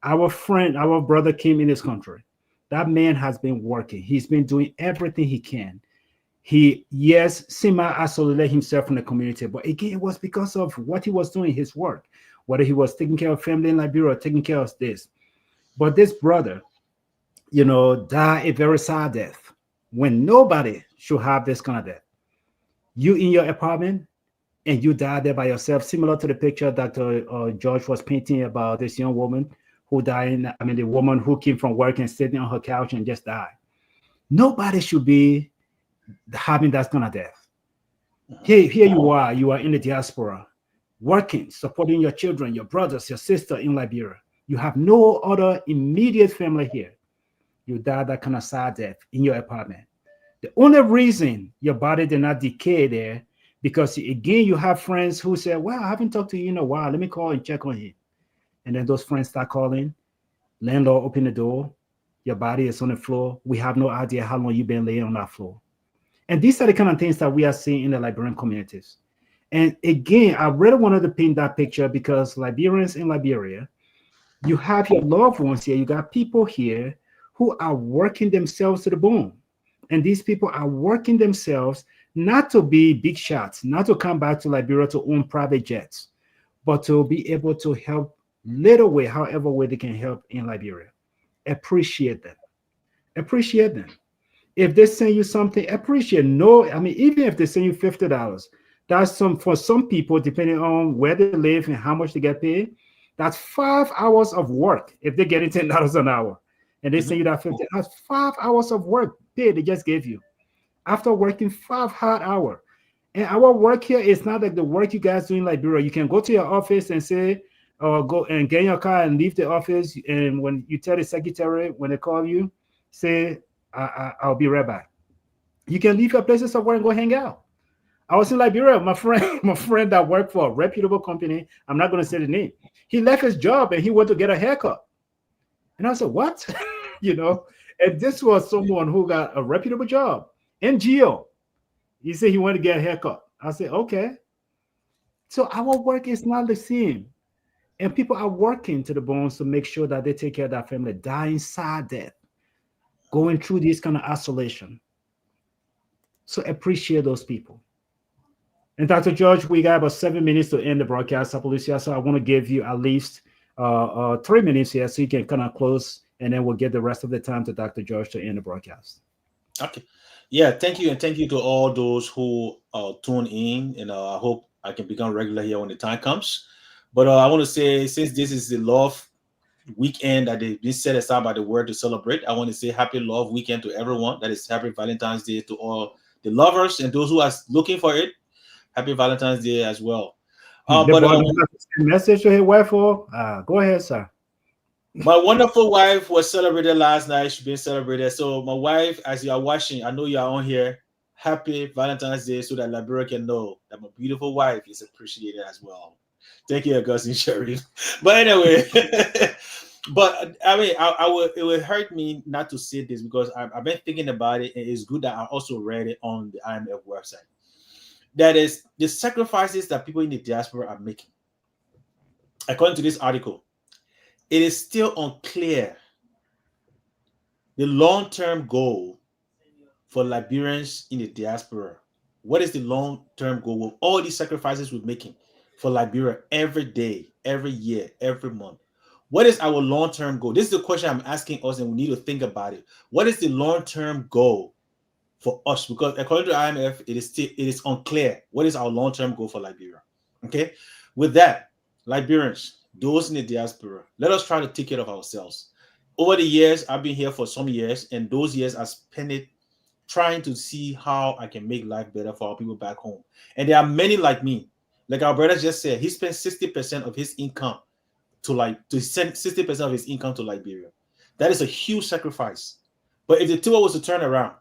Our brother came in this country. That man has been working. He's been doing everything he can. He, yes, semi-isolated himself from the community, but again, it was because of what he was doing, his work, whether he was taking care of family in Liberia or taking care of this. But this brother, died a very sad death when nobody should have this kind of death. You in your apartment and you died there by yourself, similar to the picture Dr. George was painting about this young woman who died. I mean, the woman who came from work and sitting on her couch and just died. Nobody should be having that kind of death. Here you are in the diaspora, working, supporting your children, your brothers, your sister in Liberia. You have no other immediate family here. You died that kind of sad death in your apartment. The only reason your body did not decay there, because again, you have friends who say, well, I haven't talked to you in a while. Let me call and check on him. And then those friends start calling. Landlord open the door. Your body is on the floor. We have no idea how long you've been laying on that floor. And these are the kind of things that we are seeing in the Liberian communities. And again, I really wanted to paint that picture because Liberians in Liberia, you have your loved ones here. You got people here who are working themselves to the bone. And these people are working themselves not to be big shots, not to come back to Liberia to own private jets, but to be able to help little way, however way they can help in Liberia. Appreciate them. Appreciate them. If they send you something, appreciate. No, I mean, even if they send you $50, that's for some people, depending on where they live and how much they get paid, that's 5 hours of work. If they're getting $10 an hour and they send you that 50, that's 5 hours of work paid they just gave you after working 5 hard hours. And our work here is not like the work you guys do in Liberia. You can go to your office and say, or go and get in your car and leave the office. And when you tell the secretary, when they call you, say, I'll be right back. You can leave your places of work and go hang out. I was in Liberia. My friend that worked for a reputable company, I'm not going to say the name. He left his job and he went to get a haircut. And I said, what? And this was someone who got a reputable job, NGO. He said he wanted to get a haircut. I said, okay. So our work is not the same. And people are working to the bones to make sure that they take care of that family, dying sad death, going through this kind of isolation. So appreciate those people. And Dr. George, we got about 7 minutes to end the broadcast, Apollosia. So I want to give you at least 3 minutes here so you can kind of close, and then we'll get the rest of the time to Dr. George to end the broadcast. Okay. Yeah, thank you. And thank you to all those who tune in. And I hope I can become regular here when the time comes. But I want to say, since this is the love weekend that they've been set aside by the word to celebrate, I want to say happy love weekend to everyone. That is happy Valentine's Day to all the lovers and those who are looking for it. Happy Valentine's Day as well. Message to his wife. Go ahead, sir. My wonderful wife was celebrated last night. She's been celebrated. So my wife, as you are watching, I know you are on here. Happy Valentine's Day, so that Liberia can know that my beautiful wife is appreciated as well. Thank you, Augustine Sharif. But anyway, but I mean, it would hurt me not to say this because I've been thinking about it, and it's good that I also read it on the IMF website. That is the sacrifices that people in the diaspora are making. According to this article, it is still unclear the long-term goal for Liberians in the diaspora. What is the long-term goal of all these sacrifices we're making for Liberia every day, every year, every month? What is our long-term goal? This is the question I'm asking us, and we need to think about it. What is the long-term goal for us? Because according to IMF, it is unclear what is our long-term goal for Liberia. Okay, with that, Liberians, those in the diaspora, let us try to take care of ourselves. Over the years, I've been here for some years, and those years I spent it trying to see how I can make life better for our people back home. And there are many like me. Like our brother just said, he spent 60% of his income to send 60% of his income to Liberia. That is a huge sacrifice. But if the two was to turn around,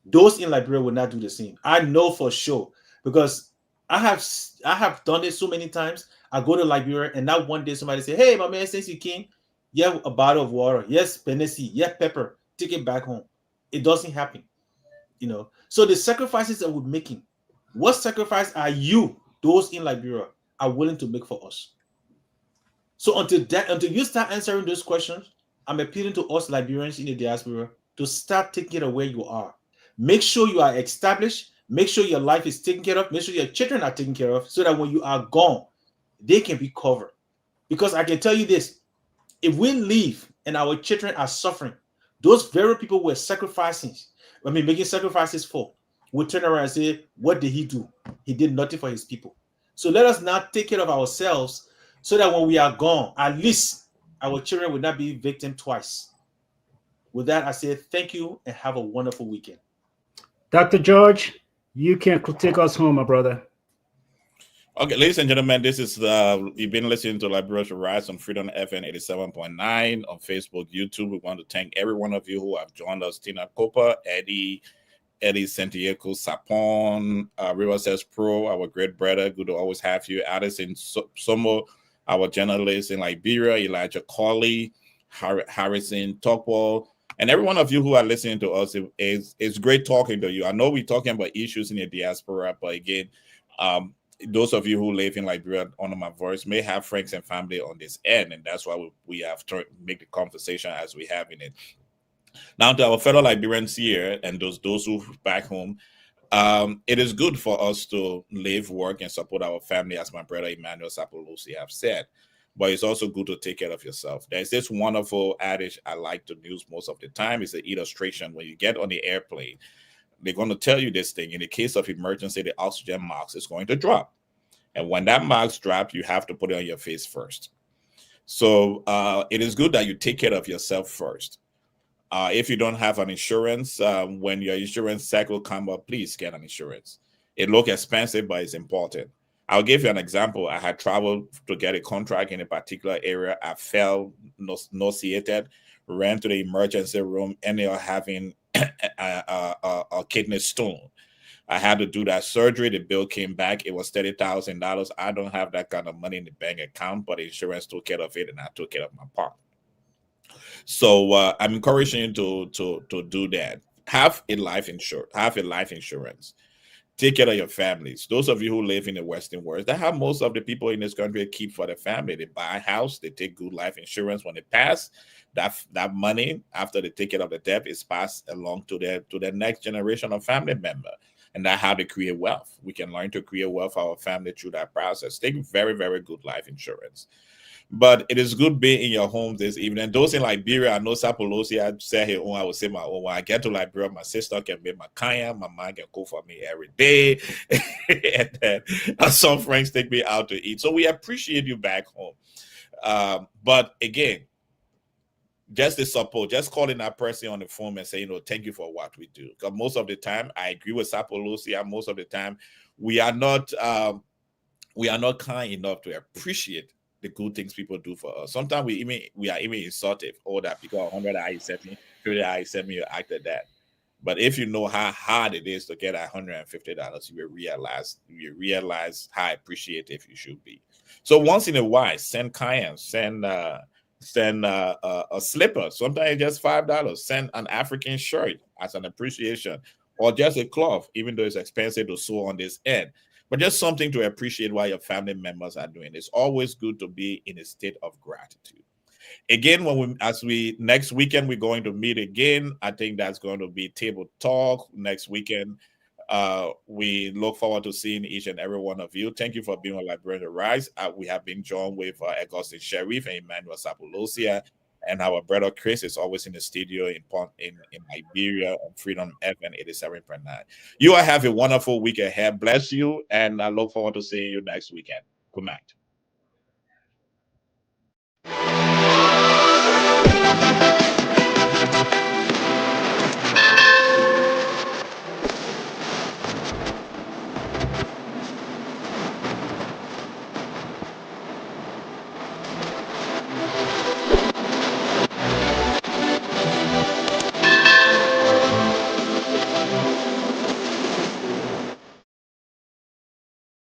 those in Liberia will not do the same. I know for sure, because I have done it so many times. I go to Liberia, and now one day somebody say, hey, my man, since you came, you have a bottle of water. Yes, Tennessee. Yeah, pepper. Take it back home. It doesn't happen. So the sacrifices that we're making, what sacrifice are you, those in Liberia, are willing to make for us? So until you start answering those questions, I'm appealing to us Liberians in the diaspora to start taking it where you are. Make sure you are established. Make sure your life is taken care of. Make sure your children are taken care of so that when you are gone, they can be covered. Because I can tell you this, if we leave and our children are suffering, those very people we're sacrificing, making sacrifices for, will turn around and say, what did he do? He did nothing for his people. So let us not take care of ourselves so that when we are gone, at least our children will not be victim twice. With that, I say thank you and have a wonderful weekend. Dr. George, you can take us home, my brother. Okay, ladies and gentlemen, this is you've been listening to Liberia Shall Rise on Freedom FM 87.9 on Facebook, YouTube. We want to thank every one of you who have joined us: Tina Copa, Eddie Santiago, Sapon, River Says Pro, our great brother. Good to always have you. Addison Somo, our journalist in Liberia, Elijah Colley, Harrison Tokpo, and every one of you who are listening to us. It's great talking to you. I know we're talking about issues in the diaspora, but again, those of you who live in Liberia under my voice may have friends and family on this end, and that's why we have to make the conversation as we have in it. Now, to our fellow Liberians here and those who back home, it is good for us to live, work, and support our family, as my brother Emmanuel Sapolosi have said. But it's also good to take care of yourself. There's this wonderful adage I like to use most of the time. It's an illustration. When you get on the airplane, they're going to tell you this thing. In the case of emergency, the oxygen mask is going to drop. And when that mask drops, you have to put it on your face first. So it is good that you take care of yourself first. If you don't have an insurance, when your insurance cycle comes up, please get an insurance. It looks expensive, but it's important. I'll give you an example. I had traveled to get a contract in a particular area. I felt nauseated, ran to the emergency room, ended up having a kidney stone. I had to do that surgery. The bill came back. It was $30,000. I don't have that kind of money in the bank account, but insurance took care of it, and I took care of my part. So I'm encouraging you to do that. Have a life insurance. Take care of your families. Those of you who live in the Western world, that have most of the people in this country keep for their family. They buy a house, they take good life insurance. When they pass, that money, after they take care of the debt, is passed along to their next generation of family member. And that's how they create wealth. We can learn to create wealth for our family through that process. Take very, very good life insurance. But it is good being in your home this evening. And those in Liberia, I know Sapolosi, I say her own, I will say my own. When I get to Liberia, my sister can make my kaya, my mom can cook for me every day. And then some friends take me out to eat. So we appreciate you back home. But again, just the support, just calling that person on the phone and saying, thank you for what we do. Because most of the time, I agree with Sapolosi, and most of the time, we are not kind enough to appreciate the good things people do for us. Sometimes we are even insulted. That because 100 I sent me, 50 I sent me, you acted that. But if you know how hard it is to get $150, you will realize how appreciative you should be. So once in a while, send Cayenne, send a slipper. Sometimes just $5. Send an African shirt as an appreciation, or just a cloth, even though it's expensive to sew on this end. But just something to appreciate what your family members are doing. It's always good to be in a state of gratitude. Again, next weekend, we're going to meet again. I think that's going to be table talk next weekend. We look forward to seeing each and every one of you. Thank you for being on Liberia Rise. We have been joined with Augustine Sheriff and Emmanuel Sapolosia, and our brother Chris is always in the studio in Liberia on Freedom FM 87.9. You all have a wonderful week ahead. Bless you, and I look forward to seeing you next weekend. Good night.